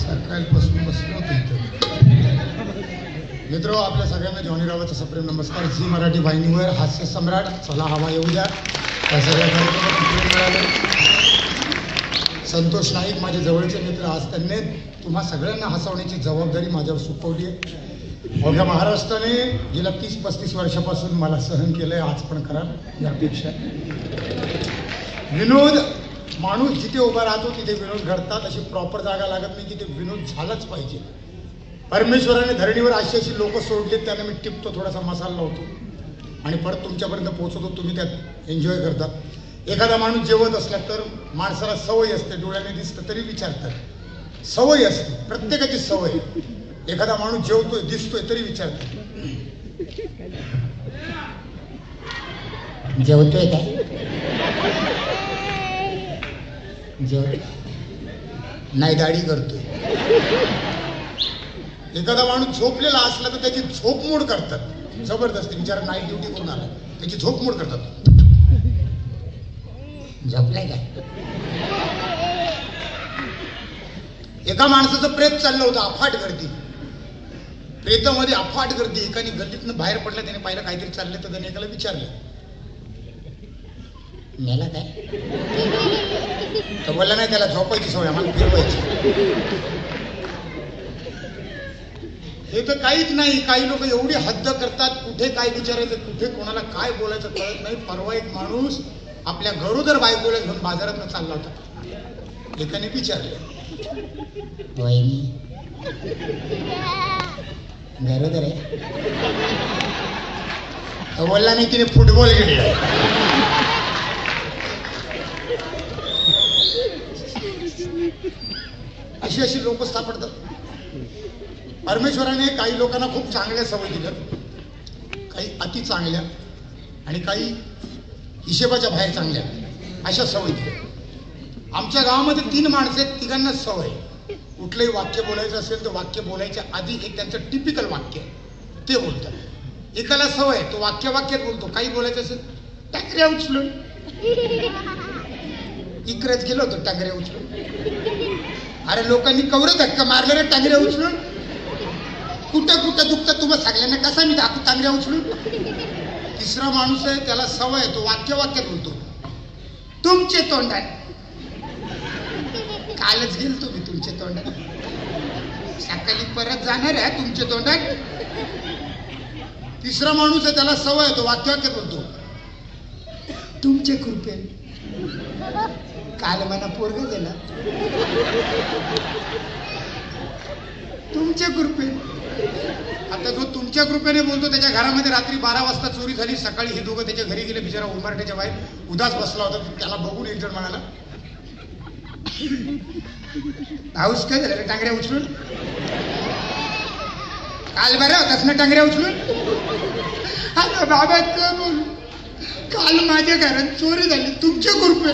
सकाळपासून बसलो होतो इथं. मित्र, आपल्या सगळ्यांना जॉनी रावाचा सप्रेम नमस्कार. झी मराठी वाहिनीवर हास्य सम्राट चला हवा येऊ द्या त्या सगळ्या कार्यक्रमात मिळाले. संतोष नाईक माझे जवळचे मित्र, आज त्यांनी तुम्हा सगळ्यांना हसवण्याची जबाबदारी माझ्यावर सोपवली आहे. अवघ्या महाराष्ट्राने गेल्या 30-35 वर्षापासून मला सहन केलंय, आज पण करा ही अपेक्षा. विनोद माणूस जिथे उभा राहतो तिथे विनोद घडतात. अशी प्रॉपर जागा लागत नाही की ते विनोद झालाच पाहिजे. परमेश्वराने धरणीवर अशी लोक सोडलेत, त्यांना मी टिपतो, थोडासा मसाला लावतो आणि परत तुमच्यापर्यंत पोहोचवतो. तुम्ही त्यात एन्जॉय करता. एखादा माणूस जेवत असला तर माणसाला सवय असते, डोळ्याने दिसतं तरी विचारतात. सवय असते, प्रत्येकाची सवय. एखादा माणूस जेवतोय दिसतोय तरी विचारतात, जेवतोय काय, जेवतोय नाही, दाढी करतोय. एखादा माणूस झोपलेला असला तर त्याची झोप मोड करतात. जबरदस्ती बिचारा नाईट ड्युटी करून आला, त्याची झोप मोड करतात. झोपलाय काय. एका माणसाचं प्रेत चाललं होतं, अफाट गर्दी. प्रेतामध्ये अफाट गर्दी. एकाने गल्लीतनं बाहेर पडला, त्याने पाहिलं काहीतरी चाललं तर त्याने एकाला विचारलं, मेला काय. तो बोलला नाही, त्याला झोपायची सवय, आम्हाला फिरवायची. हे तर काहीच नाही. काही लोक एवढी हद्द करतात, कुठे काय विचारायचं, कुठे कोणाला काय बोलायचं कळत नाही. परवा एक माणूस आपल्या गरोदर बायकोला घेऊन बाजारात चालला होता. एकाने विचारलं, वहिनी गरोदर आहे. तो बोलला नाही, तिने फुटबॉल खेळला. अशी लोक सापडतात. परमेश्वराने काही लोकांना खूप चांगल्या सवयी दिल्या, काही अति चांगल्या आणि काही हिशेबाच्या बाहेर चांगल्या, अशा सवयी दिल्या. आमच्या गावामध्ये 3 माणसं आहेत, तिघांना सवय. कुठलंही वाक्य बोलायचं असेल तर वाक्य बोलायच्या आधी एक त्यांचं टिपिकल वाक्य ते बोलतात. एकाला सवय, तो वाक्यात बोलतो. काही बोलायचं असेल, टांगऱ्या उचलून. इकडेच गेलो होतो, टांगऱ्या उचलून. अरे लोकांनी कवरं धक्का मारले रे, टांगऱ्या उचलून. कुठं कुठं दुखतं तुम्हाला सगळ्यांना, कसा मी दाखवू टांगऱ्या उचलून. तिसरा माणूस आहे, त्याला सवय, तो वाक्यात बोलतो, तुमचे तोंडात. कालच गेल तुम्ही तुमच्या तोंडात, सकाळी परत जाणार आहे तुमच्या तोंडात. तिसरा माणूस आहे, त्याला सवय, तो वाक्यात बोलतो, तुमचे कृपे. काल मला पोरग दिला, तुमच्या कृपे. आता जो तुमच्या कृपेने बोलतो त्याच्या घरामध्ये रात्री 12 वाजता चोरी झाली. सकाळी हे दोघं त्याच्या घरी गेले. बिचारा उंबरठ्याच्या बाहेर उदास बसला होता. त्याला बघून एक जण म्हणाला, पाऊस काय झालं, टांगऱ्या उचलून. काल बरं होतास ना टांगऱ्या उचलून. अरे बाबा काय बोलू, काल माझ्या घरात चोरी झाली, तुमच्या कृपे.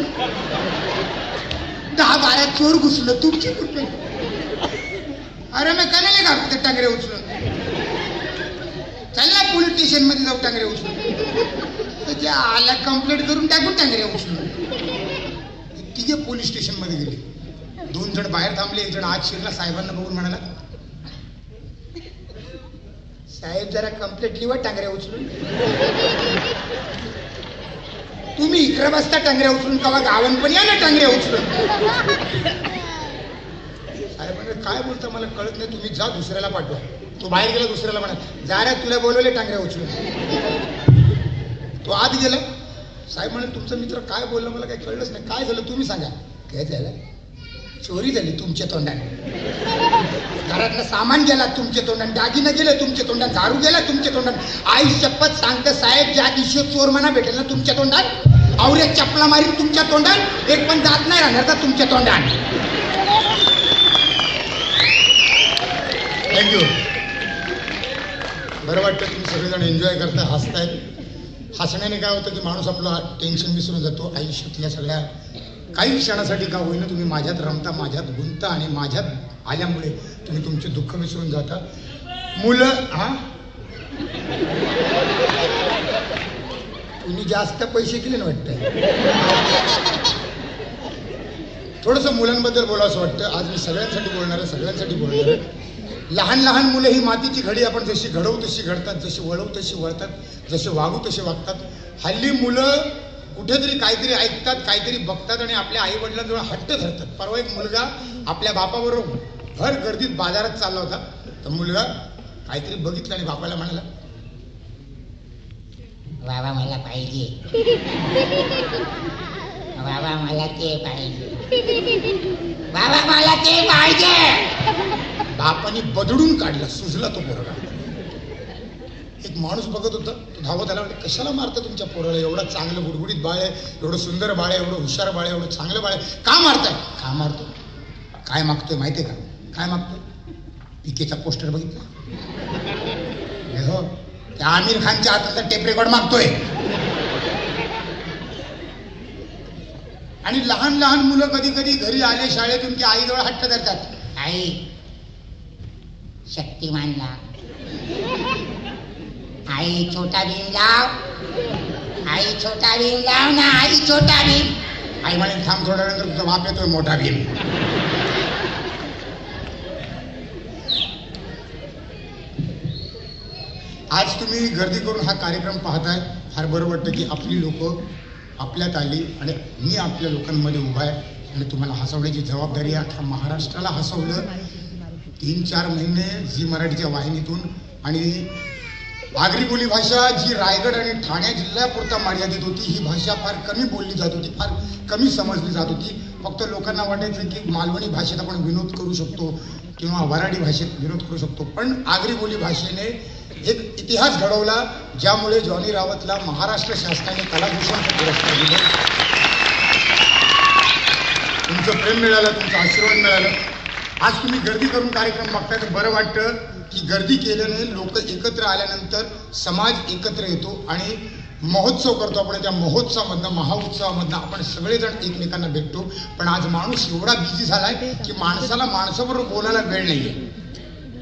10-12 चोर घुसलं, तुमची कृपे. अरे मी कणाले घालते टांगऱ्या उचलून. चल ना पोलीस स्टेशन मध्ये जाऊ टांगऱ्या उचलून. त्या आला कंप्लेंट करून टाकून टांगऱ्या उचलून. तिघे पोलीस स्टेशन मध्ये गेले. 2 जण बाहेर थांबले. एक जण आत शिरला. साहेबांना बघून म्हणाला, साहेब जरा कंप्लेंट लिहा टांगऱ्या उचलून. तुम्ही इकडे बसता टांगऱ्या उचलून, कवा गावन पण या ना टांगऱ्या उचलून. साहेब म्हणजे काय बोलता मला कळत नाही, तुम्ही जा दुसऱ्याला पाठवा. तो बाहेर गेला. दुसऱ्याला म्हणा, जा रे तुला बोलवले टांगऱ्या उचलून. तो आत गेला. साहेब म्हणे, तुमचा मित्र काय बोलला मला काही कळलंच नाही. काय झालं तुम्ही सांगा. काय झालं, चोरी झाली तुमच्या तोंडाने. घरातलं सामान गेला तुमच्या तोंडाने, दागिनं गेले तुमच्या तोंडात, दारू गेला तुमच्या तोंडात. आई शपथ सांगतं साहेब, ज्या दिवशी चोर म्हणा भेटेल ना तुमच्या तोंडात, आवऱ्या चपला मारीन तुमच्या तोंडात, एक पण दात नाही राहणार का तुमच्या तोंडात. थँक्यू. बरं वाटतं तुम्ही सगळेजण एन्जॉय करता, हसतायत. हसण्याने काय होतं की माणूस आपला टेन्शन विसरून जातो. आयुष्यातल्या सगळ्या काही क्षणासाठी का होईना तुम्ही माझ्यात रमता, माझ्यात गुंतता आणि माझ्यात आल्यामुळे तुम्ही तुमचे दुःख विसरून जाता. मुलं तुम्ही जास्त पैसे केले ना वाटतं. थोडंसं मुलांबद्दल बोलावंसं वाटतं. आज मी सगळ्यांसाठी बोलणार आहे, सगळ्यांसाठी बोलणार आहे. लहान लहान मुलं ही मातीची घडी, आपण जशी घडवू तशी घडतात, जशी वळवू तशी वळतात, जसे वागू तसे वागतात. हल्ली मुलं कुठेतरी काहीतरी ऐकतात, काहीतरी बघतात आणि आपल्या आई वडिलांजवळ हट्ट धरतात. परवा एक मुलगा आपल्या बापाबरोबर भर गर्दीत बाजारात चालला होता. तर मुलगा काहीतरी बघितलं आणि बापाला म्हणाला, बाबा मला पाहिजे, बाबा मला ते पाहिजे, बाबा मला ते पाहिजे. बापाने बदडून काढला, सुजला तो पोरगा. एक माणूस बघत होता, तो धावत आला, म्हणजे कशाला मारता तुमच्या पोराला? एवढं चांगलं गुडगुडीत बाळ आहे, एवढं सुंदर बाळ आहे, एवढं हुशार बाळ आहे, एवढं चांगलं बाळ आहे, का मारताय? का मारतो? काय मागतोय माहितीये का? काय मागतोय? पिकेचा पोस्टर बघितला हो, त्या आमिर खानच्या हाताचा टेप रेकॉर्ड मागतोय. आणि लहान लहान मुलं कधी कधी घरी आले शाळेतून की आईजवळ हट्ट धरतात, आई शक्तिमान लाव, आई छोटा भीम लाव, आई छोटा भीम लाव ना, आई छोटा भीम. आई म्हणे थांब थोड्या वेळ, तुझा बाप येतोय मोठा भीम. आज तुम्ही गर्दी करून हा कार्यक्रम पाहताय, फार बरं वाटतं की आपली लोक आपल्यात आली आणि मी आपल्या लोकांमध्ये उभा आहे आणि तुम्हाला हसवण्याची जबाबदारी आहे. अख्ख्या महाराष्ट्राला हसवलं 3-4 महिने झी मराठीच्या वाहिनीतून. आणि आगरी बोली भाषा जी रायगड आणि ठाणे जिल्ह्यापुरता मर्यादित होती, ही भाषा फार कमी बोलली जात होती, फार कमी समजली जात होती. फक्त लोकांना वाटायचं की मालवणी भाषेत आपण विनोद करू शकतो किंवा वराडी भाषेत विनोद करू शकतो. पण आगरी बोली भाषेने एक इतिहास घडवला, ज्यामुळे जॉनी रावतला महाराष्ट्र शासनाने कलाभूषणचा पुरस्कार दिला. तुमचं प्रेम मिळालं, तुमचा आशीर्वाद मिळालं. आज तुम्ही गर्दी करून कार्यक्रम बघताय तर बरं वाटतं की गर्दी केल्याने लोक एकत्र आल्यानंतर समाज एकत्र येतो आणि महोत्सव करतो आपण. त्या महोत्सवामधनं, महाउत्सवामधनं आपण सगळेजण एकमेकांना भेटतो. पण आज माणूस एवढा बिझी झालाय की माणसाला माणसाबरोबर बोलायला वेळ नाहीये.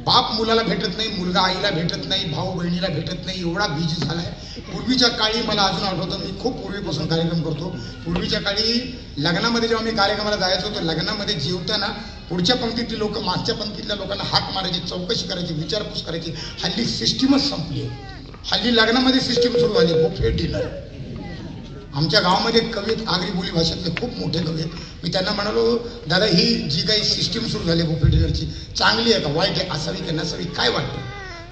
बाप मुलाला भेटत नाही, मुलगा आईला भेटत नाही, भाऊ बहिणीला भेटत नाही, एवढा बिझी झालाय. पूर्वीच्या काळी मला अजून आठवतं, मी खूप पूर्वीपासून कार्यक्रम करतो. पूर्वीच्या काळी लग्नामध्ये जेव्हा मी कार्यक्रमाला जायचो तर लग्नामध्ये जेवताना पुढच्या पंक्तीतली लोक मागच्या पंक्तीतल्या लोकांना हाक मारायची, चौकशी करायची, विचारपूस करायची. हल्ली सिस्टीमच संपली आहे. हल्ली लग्नामध्ये सिस्टीम सुरू झाली, बुफे डिनर. आमच्या गावामध्ये कवी आहेत आगरी बोली भाषेतले, खूप मोठे कवी आहेत. मी त्यांना म्हणालो, दादा ही जी काही सिस्टीम सुरू झाली बुफे डिनरची, चांगली आहे का वाईट आहे, असावी का नसावी, काय वाटतं?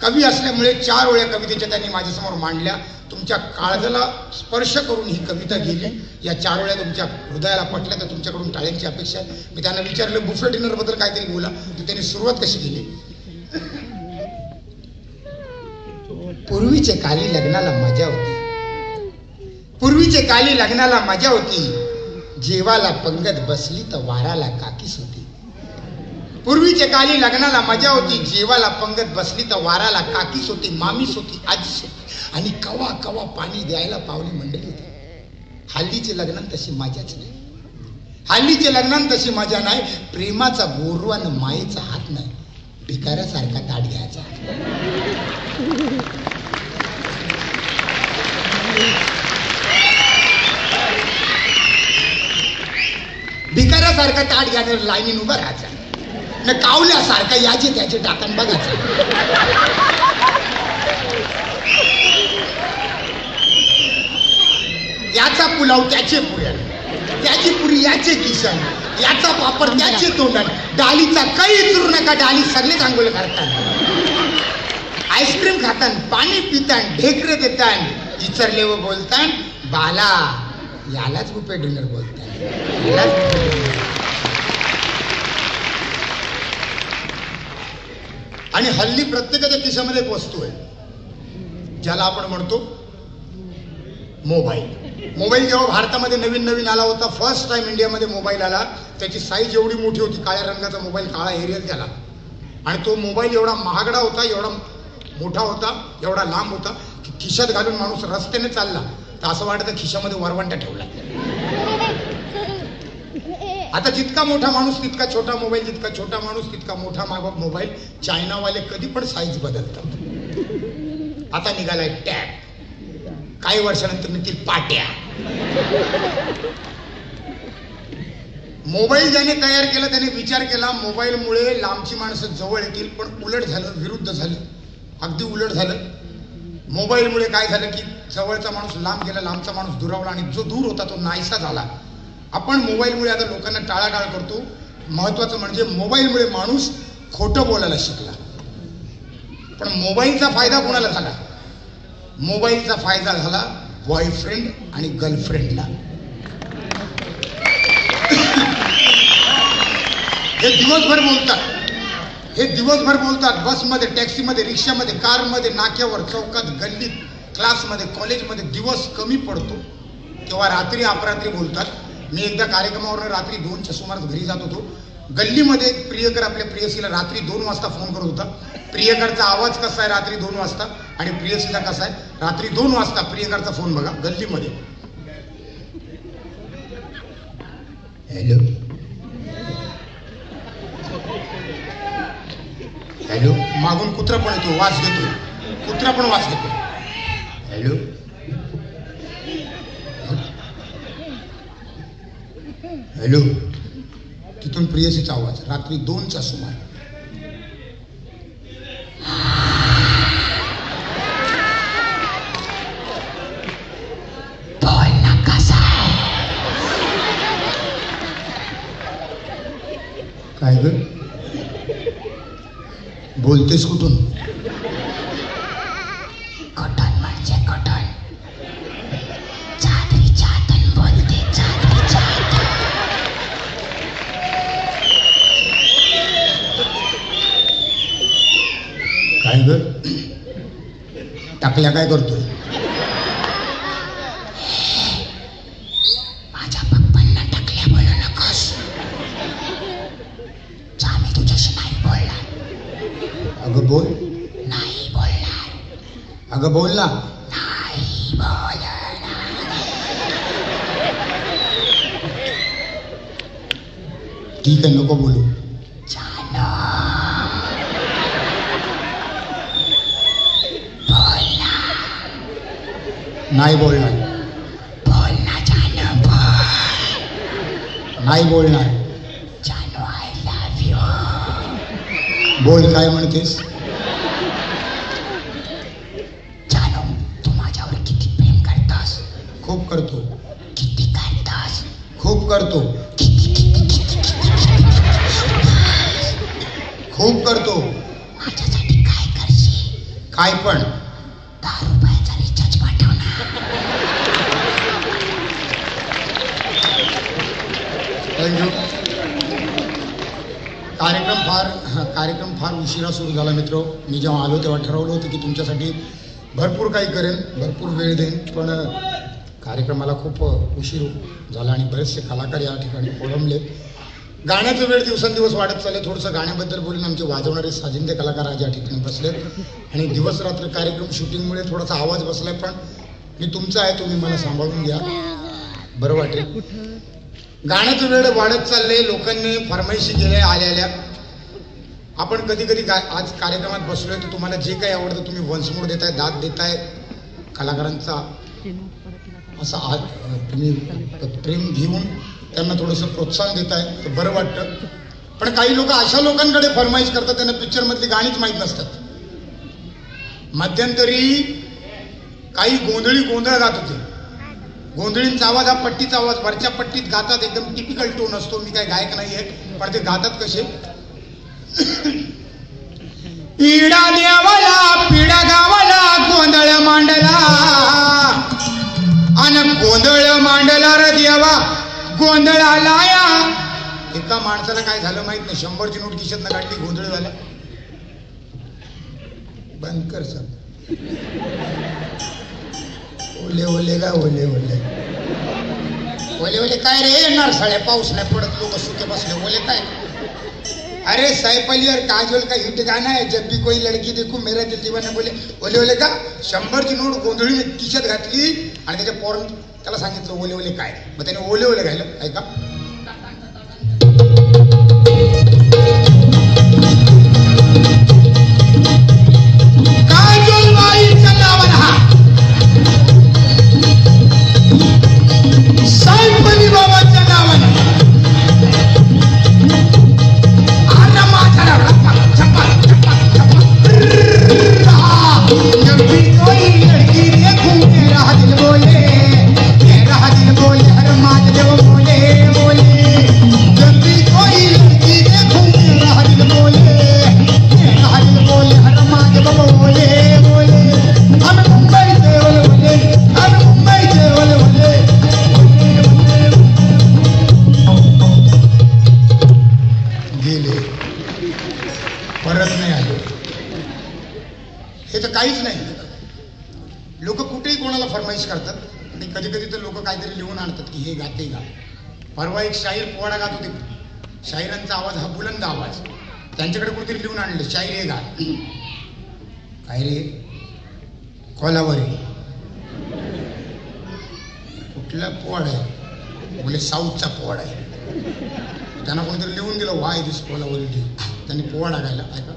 कवी असल्यामुळे 4 वेळा कवितेच्या त्यांनी माझ्यासमोर मांडल्या. तुमच्या काळजाला स्पर्श करून ही कविता गेली. या 4 वेळा तुमच्या हृदयाला पटल्या तर तुमच्याकडून टाळ्यांची अपेक्षा आहे. मी त्यांना विचारलं बुफे डिनर बद्दल काहीतरी बोला. तर त्यांनी सुरुवात कशी केली? पूर्वीचे काली लग्नाला मजा होती, पूर्वीचे काली लग्नाला मजा होती, जेवाला पंगत बसली तर वाराला काकीस होती. पूर्वीचे काली लग्नाला मजा होती, जेवाला पंगत बसली तर वाराला काकीस होती, मामीस होती, आजीस होती आणि कवा कवा पाणी द्यायला पावली मंडळी होती. हल्लीचे लग्नात तशी मजाच नाही. हल्लीचे लग्नात तशी मजा नाही. प्रेमाचा बोरवा आणि मायेचा हात नाही, भिकाऱ्यासारखा ताट घ्यायचा. भिकाऱ्यासारखा ताट घ्यायला लाईनीन उभा राहायचा, न कावल्यासारखा याचे त्याचे टाकण बघायचं. याचा पुलाव त्याचे पुऱ्या, त्याची पुरी याचे किसन, याचा पापड त्याचे तोंडण, डालीचा काही विचारू नका, डाली सगळे आंघोळ करतात, आईस्क्रीम खातान, पाणी पितान, ढेकरे देतान, विचारले व बोलतान, बाला यालाच बुफे डिनर बोलतात. आणि हल्ली प्रत्येकाच्या खिशामध्ये एक वस्तू आहे ज्याला आपण म्हणतो मोबाईल. मोबाईल जेव्हा भारतामध्ये नवीन नवीन आला होता, फर्स्ट टाइम इंडियामध्ये मोबाईल आला, त्याची साईज एवढी मोठी होती, काळ्या रंगाचा मोबाईल, काळा एरियल त्याला. आणि तो मोबाईल एवढा महागडा होता, एवढा मोठा होता, एवढा लांब होता की खिशात घालून माणूस रस्त्याने चालला तर असं वाटतं खिशामध्ये वरवंटा ठेवला. आता जितका मोठा माणूस तितका छोटा मोबाईल, जितका छोटा माणूस तितका मोठा मोबाईल. चायनावाले कधी पण साईज बदलतात. आता निघालाय टॅब, काही वर्षानंतर निघतील पाट्या. मोबाईल ज्याने तयार केला त्याने विचार केला मोबाईलमुळे लांबची माणसं जवळ येतील, पण उलट झालं, विरुद्ध झालं, अगदी उलट झालं. मोबाईलमुळे काय झालं की जवळचा माणूस लांब गेला, लांबचा माणूस दुरावला आणि जो दूर होता तो नाहीसा झाला. आपण मोबाईलमुळे आता लोकांना टाळाटाळ करतो. महत्वाचं म्हणजे मोबाईलमुळे माणूस खोटं बोलायला शिकला. पण मोबाईलचा फायदा कोणाला झाला? मोबाईलचा फायदा झाला बॉयफ्रेंड आणि गर्लफ्रेंडला. हे दिवसभर बोलतात, बसमध्ये, टॅक्सीमध्ये, रिक्षामध्ये, कारमध्ये, नाक्यावर, चौकात, गल्लीत, क्लासमध्ये, कॉलेजमध्ये. दिवस कमी पडतो तेव्हा रात्री अपरात्री बोलतात. मी एकदा कार्यक्रमावर रात्री 2च्या सुमारास घरी जात होतो. गल्लीमध्ये एक प्रियकर आपल्या प्रियसीला रात्री 2 वाजता फोन करत होता. प्रियकरचा आवाज कसा आहे रात्री 2 वाजता आणि प्रियसीचा कसा आहे रात्री 2 वाजता. प्रियकरचा फोन बघा गल्लीमध्ये. हॅलो हॅलो, मागून कुत्रा पण येतो, वास घेतो, कुत्रा पण वास घेतो. हॅलो हॅलो, तिथून प्रियसीचा आवाज रात्री 2च्या सुमार. काय ग बोलतेस कुठून? कॉटन म्हणजे कॉटन, चादरीच्या हातून बोलते, चादरीच्या हातून. काय ग टाकल्या काय करतोय? माझ्या पप्पांना टाकल्या बोलू नकोस. मी तुझ्याशी नाही बोलणार. अगं बोल. नाही बोलणार. अगं बोल ना. नाही बोलणार. ठीक आहे नको बोलू. जानो बोलना. नाही बोलणार. बोलना जानो, बोल. नाही बोलणार. जानो आय लव्ह यू. बोल काय म्हणतेस? जानो तू माझ्यावर किती प्रेम करतोस? खूप करतो. किती करतोस? खूप करतो. खूप करतो. माझ्यासाठी काय करशील? काय पण. 10 रुपयाचा रिचार्ज पाठव ना. थँक्यू. कार्यक्रम फार उशिरा सुरू झाला मित्र. मी जेव्हा आलो तेव्हा ठरवलं होतं की तुमच्यासाठी भरपूर काही करेन, भरपूर वेळ देईन, पण कार्यक्रमाला खूप उशीर झाला आणि बरेचसे कलाकार या ठिकाणी कोलमले. गाण्याचा वेळ दिवसेंदिवस वाढत चालले. थोडंसं गाण्याबद्दल बोलून आमचे वाजवणारे साजिंदे कलाकार आज या ठिकाणी बसलेत आणि दिवस रात्र कार्यक्रम शूटिंगमुळे थोडासा आवाज बसलाय, पण मी तुमचा आहे, तुम्ही मला सांभाळून घ्या, बरं वाटेल. गाण्याचा वेळ वाढत चालले. लोकांनी फरमाईशी गेल्या आल्या. आपण कधी कधी आज कार्यक्रमात बसलोय तर तुम्हाला जे काही आवडतं तुम्ही वंशमोड देताय, दाद देताय, कलाकारांचा असा आज तुम्ही प्रेम घेऊन त्यांना थोडंसं प्रोत्साहन देताय तर बरं वाटतं. पण काही लोक अशा लोकांकडे फरमाईश करतात त्यांना पिक्चरमधली गाणीच माहीत नसतात. मध्यंतरी काही गोंधळ गात होते. गोंधळींचा आवाज हा पट्टीचा आवाज, वरच्या पट्टीत गातात, एकदम टिपिकल टोन असतो. मी काय गायक नाही आहे, पण ते गातात कसे? इडा देवाला पिडा गावाला गोंधळ मांडला आणि गोंधळ मांडला रे देवा गोंधळ आलाया. एका माणसाला काय झालं माहित नाही, 100ची नोट खिशातनं काढली, गोंधळ झाला. बंद कर सर. ओले ओले का ओले ओले ओले ओले काय रे? येणार साड्या, पाऊस नाही पडत, लोक सुके बसले, ओले काय? अरे सैफ अली और काजोल का हिट गाना है, जब भी कोई लड़की देखो मेरा दिल दीवाना बोले. ओले ओले का 100ची नोट गोंधळीने खिशात घातली आणि त्याच्या पोरानं त्याला सांगितलं ओले ओले काय, मग त्याने ओले ओले घायला. ऐका काजोल बाईचं नावन हा, सैफ अली बाबाचं नावन. परत नाही आले. हे तर काहीच नाही. लोक कुठेही कोणाला फरमाईश करतात आणि कधी कधी तर लोक काहीतरी लिहून आणतात की हे गा ते गा. परवा एक शाहीर पोवाडा गात होते. शाहिरांचा आवाज हा बुलंद आवाज. त्यांच्याकडे कुठेतरी लिहून आणलं शाहीर हे गा. काय रे कोलावरी कुठला पोवाडा आहे? बोले साऊथचा पोवाडा आहे. त्यांना कोणीतरी लिहून दिलं वाय दिस कोलावरी डे. त्यांनी पोवाडा गायला. ऐका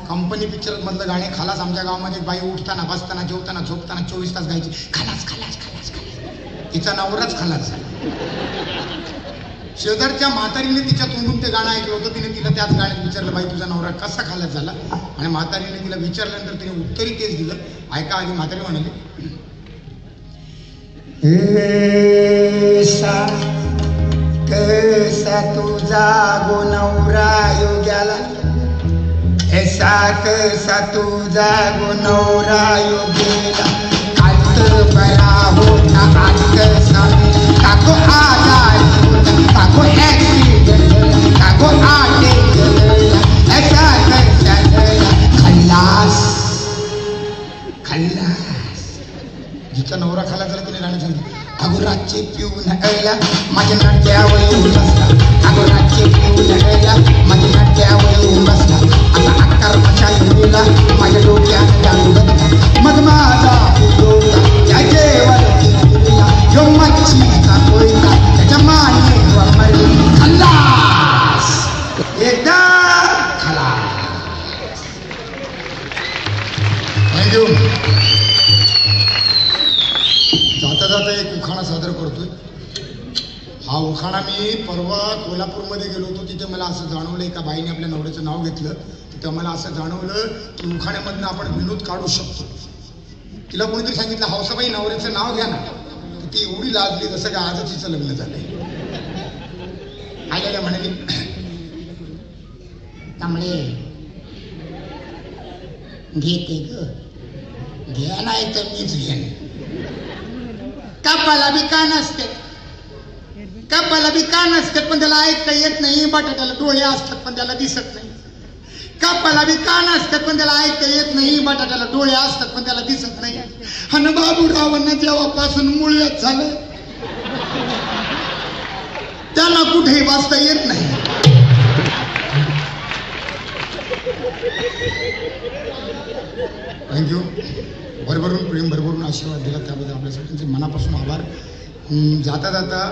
कंपनी पिक्चर मधलं गाणे खालास. आमच्या गावामध्ये बाई उठताना बसताना जेवताना झोपताना 24 तास गायची खालास खालास खालास खालास. तिचा नवराच खालास झाला. शेजारच्या म्हातारीने तिच्या तोंडून ते गाणं ऐकलं होतं. तिने तिला त्याच गाण्यात विचारलं बाई तुझा नवरा कसा खालास झाला. आणि म्हातारीने तिला विचारल्यानंतर तिने उत्तरही तेच दिलं. ऐका आधी म्हातारी म्हणाली कसा तुझा गो नवरा योग्याला. ऐसा कसा तुझा गो नवरा योगेला. कालच बरा होता आज कसा काको आजारी काको ऍक्सिडेंट काको आटे ऐसा कसा खल्लास खल्लास. जिचा नवरा खाला झाला तिने गाणं सांगितलं. अगो रातचे पिऊन अळला माझ्या नाट्यावर येऊन बसला. अगो रातचे पिऊन अळला माझ्या नाट्यावर येऊन बसला. आता आकार कशा गेला माझ्या डोक्यात डाळू बसला. मग माझा डोका त्याच्यावरती गेला. जो मच्छीचा कोयता त्याच्या मानेवर मरली. खल्लास एकदा खलास. थँक्यू. जाता जाता एक उखाणा सादर करतोय. हा उखाणा मी परवा कोल्हापूरमध्ये गेलो होतो. तिथे मला असं जाणवलं एका बाईने आपल्या नवऱ्याचं नाव घेतलं. तिथं मला असं जाणवलं की उखाण्यामधनं आपण विनोद काढू शकतो. तिला कोणीतरी सांगितलं हौसाबाई नवऱ्याचं नाव घ्या ना. ती एवढी लाजली जसं का आजच तिचं लग्न झालंय. आलेल्या म्हणाली कमळे घेते ग. घ्या नाही तर मीच घेणे. कपाला बी कान असते. कपाला बी कान असतात पण त्याला ऐकता येत नाही. बटाट्याला डोळे असतात पण त्याला दिसत नाही. कपाला बी कान असतात पण त्याला ऐकता येत नाही. बटाट्याला डोळे असतात पण त्याला दिसत नाही. आणि बाबूरावांना जेव्हापासून मुळ्यात झालं त्याला कुठेही वाचता येत नाही. थँक्यू. भरभरून प्रेम भरभरून आशीर्वाद दिला त्याबद्दल आपल्या सगळ्यांचे मनापासून आभार. जाता जाता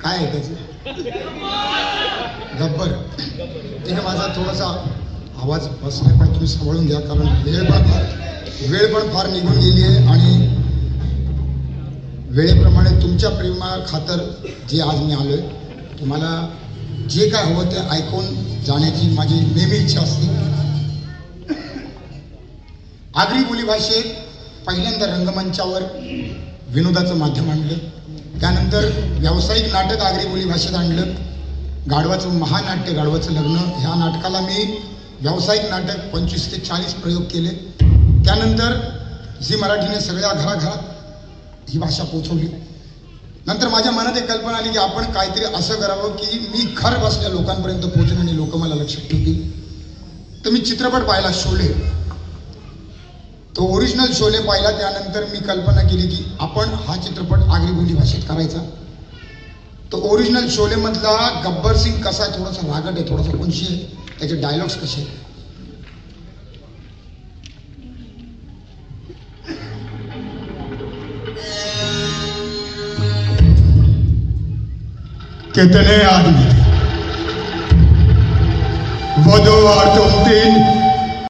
काय आहे त्याचे गब्बर ते माझा थोडासा आवाज बसलाय पण तुम्ही सांभाळून घ्या कारण वेळ पण फार निघून गेली आहे. आणि वेळेप्रमाणे तुमच्या प्रेमा खातर जे आज मी आलोय तुम्हाला जे काय हवं ते ऐकून जाण्याची माझी नेहमी इच्छा असते. आगरी बोलीभाषेत पहिल्यांदा रंगमंचावर विनोदाचं माध्यम आणलं. त्यानंतर व्यावसायिक नाटक आगरी बोलीभाषेत आणलं. गाढवाचं महानाट्य, गाढवाचं लग्न, ह्या नाटकाला मी व्यावसायिक नाटक 25 ते 40 प्रयोग केले. त्यानंतर झी मराठीने सगळ्या घराघरात ही भाषा पोचवली. नंतर माझ्या मनात एक कल्पना आली की आपण काहीतरी असं करावं की मी घर बसल्या लोकांपर्यंत पोहोचेन आणि लोक मला लक्षात ठेवतील. तर मी चित्रपट पाहिला शोले. तो ओरिजिनल शोले पाहिला. त्यानंतर मी कल्पना केली की आपण हा चित्रपट आगरी बोली भाषेत करायचा. तो ओरिजिनल शोले मधला गब्बर सिंग कसा आहे, थोडासा रागट आहे, थोडासा वंशी आहे, त्याचे डायलॉग्स कसे आहेत. कितने आदमी वो 2 और तुम 3